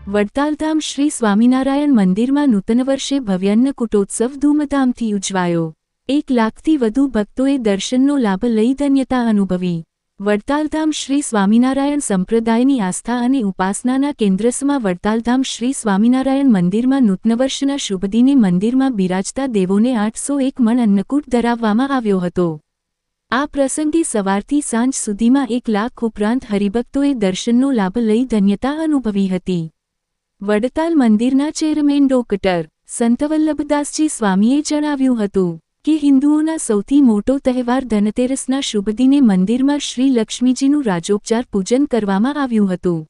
વડતાલધામ શ્રી સ્વામિનારાયણ મંદિરમાં નૂતન વર્ષે ભવ્ય અન્નકૂટોત્સવ ધૂમધામથી ઉજવાયો। 1 લાખથી વધુ ભક્તોએ દર્શનનો લાભ લઈ ધન્યતા અનુભવી। વડતાલધામ શ્રી સ્વામિનારાયણ સંપ્રદાયની આસ્થા અને ઉપાસનાના કેન્દ્રમાં વડતાલધામ શ્રી સ્વામિનારાયણ મંદિરમાં નૂતન વર્ષના શુભદિને મંદિરમાં બિરાજતા દેવોને 801 મણ અન્નકૂટ ધરાવવામાં આવ્યો હતો। આ પ્રસંગે સવારથી સાંજ સુધીમાં 1 લાખ ઉપરાંત હરિભક્તોએ દર્શનનો લાભ લઈ ધન્યતા અનુભવી હતી। વડતાલ મંદિરના ચેરમેન ડોક્ટર સંત વલ્લભદાસજી સ્વામીએ જણાવ્યું હતું કે હિન્દુઓના સૌથી મોટો તહેવાર ધનતેરસના શુભદિને મંદિરમાં શ્રી લક્ષ્મીજીનું રાજોપચાર પૂજન કરવામાં આવ્યું હતું।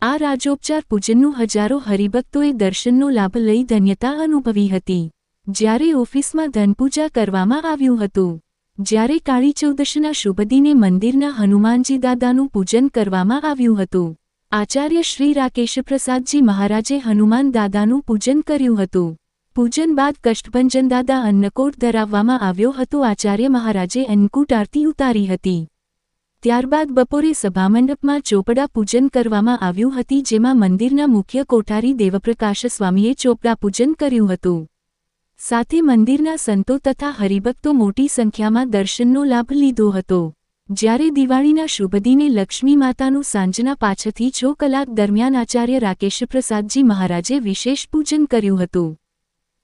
આ રાજોપચાર પૂજનનું હજારો હરિભક્તોએ દર્શનનો લાભ લઈ ધન્યતા અનુભવી હતી। જ્યારે ઓફિસમાં ધનપૂજા કરવામાં આવ્યું હતું। જ્યારે કાળી ચૌદશના શુભદિને મંદિરના હનુમાનજી દાદાનું પૂજન કરવામાં આવ્યું હતું। આચાર્ય શ્રી રાકેશપ્રસાદજી મહારાજે હનુમાન દાદાનું પૂજન કર્યું હતું। પૂજન બાદ કષ્ટભંજન દાદા અન્નકોટ ધરાવવામાં આવ્યો હતો। આચાર્ય મહારાજે અન્નકૂટ આરતી ઉતારી હતી। ત્યારબાદ બપોરે સભામંડપમાં ચોપડા પૂજન કરવામાં આવ્યું હતી, જેમાં મંદિરના મુખ્ય કોઠારી દેવપ્રકાશ સ્વામીએ ચોપડા પૂજન કર્યું હતું। સાથે મંદિરના સંતો તથા હરિભક્તો મોટી સંખ્યામાં દર્શનનો લાભ લીધો હતો। જ્યારે દિવાળીના શુભદિને લક્ષ્મી માતાનું સાંજના 5 થી 6 કલાક દરમિયાન આચાર્ય રાકેશપ્રસાદજી મહારાજે વિશેષ પૂજન કર્યું હતું।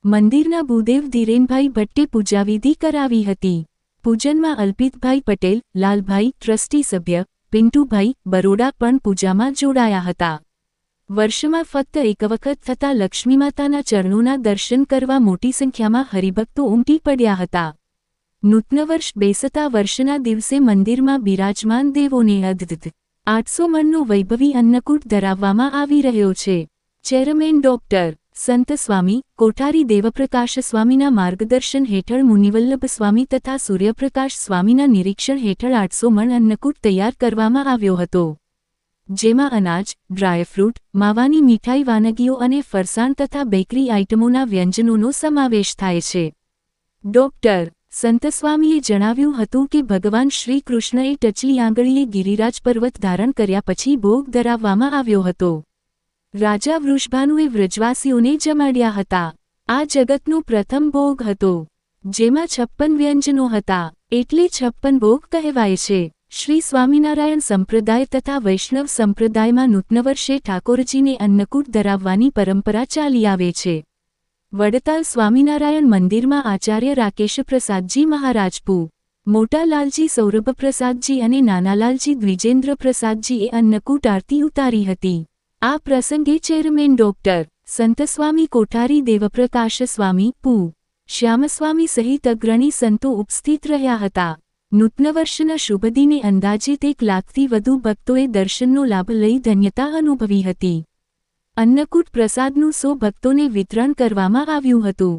મંદિરના ભૂદેવ ધીરેનભાઈ ભટ્ટે પૂજાવિધિ કરાવી હતી। પૂજનમાં અલ્પિતભાઈ પટેલ, લાલભાઈ, ટ્રસ્ટી સભ્ય, પિન્ટુભાઈ બરોડા પણ પૂજામાં જોડાયા હતા। વર્ષમાં ફક્ત એક વખત થતા લક્ષ્મીમાતાના ચરણોના દર્શન કરવા મોટી સંખ્યામાં હરિભક્તો ઉમટી પડ્યા હતા। નૂતન વર્ષ બેસતા વર્ષના દિવસે મંદિરમાં બિરાજમાન દેવોને અદ્ભુત 800 મણનો વૈભવી અન્નકૂટ ધરાવવામાં આવી રહ્યો છે। ચેરમેન ડોક્ટર સંત સ્વામી કોઠારી દેવપ્રકાશ સ્વામીના માર્ગદર્શન હેઠળ મુનિવલ્લભ સ્વામી તથા સૂર્યપ્રકાશ સ્વામીના નિરીક્ષણ હેઠળ 800 મણ અન્નકૂટ તૈયાર કરવામાં આવ્યો હતો, જેમાં અનાજ, ડ્રાયફ્રૂટ, માવાની મીઠાઈ વાનગીઓ અને ફરસાણ તથા બેકરી આઇટમોના વ્યંજનોનો સમાવેશ થાય છે। ડોક્ટર સંતસ્વામીએ જણાવ્યું હતું કે ભગવાન શ્રી કૃષ્ણએ ટચલી આંગળીએ ગિરિરાજ પર્વત ધારણ કર્યા પછી ભોગ ધરાવવામાં આવ્યો હતો। રાજા વૃષભાનુએ વ્રજવાસીઓને જમાડ્યા હતા। આ જગતનો પ્રથમ ભોગ હતો, જેમાં 56 વ્યંજનો હતા, એટલે 56 ભોગ કહેવાય છે। શ્રી સ્વામિનારાયણ સંપ્રદાય તથા વૈષ્ણવ સંપ્રદાયમાં નૂતન વર્ષે ઠાકોરજીને અન્નકૂટ ધરાવવાની પરંપરા ચાલી આવે છે। વડતાલ સ્વામિનારાયણ મંદિરમાં આચાર્ય રાકેશપ્રસાદજી મહારાજ, પૂ મોટા લાલજી સૌરભપ્રસાદજી અને નાના લાલજી દ્વિજેન્દ્ર પ્રસાદજીએ અન્નકૂટ આરતી ઉતારી હતી। આ પ્રસંગે ચેરમેન ડોક્ટર સંતસ્વામી કોઠારી દેવપ્રકાશ સ્વામી, પૂ શ્યામસ્વામી સહિત અગ્રણી સંતો ઉપસ્થિત રહ્યા હતા। નૂતન વર્ષના શુભદિને અંદાજિત 1 લાખથી વધુ ભક્તોએ દર્શનનો લાભ લઈ ધન્યતા અનુભવી હતી। અન્નકૂટ પ્રસાદનું 100 ભક્તોને વિતરણ કરવામાં આવ્યું હતું।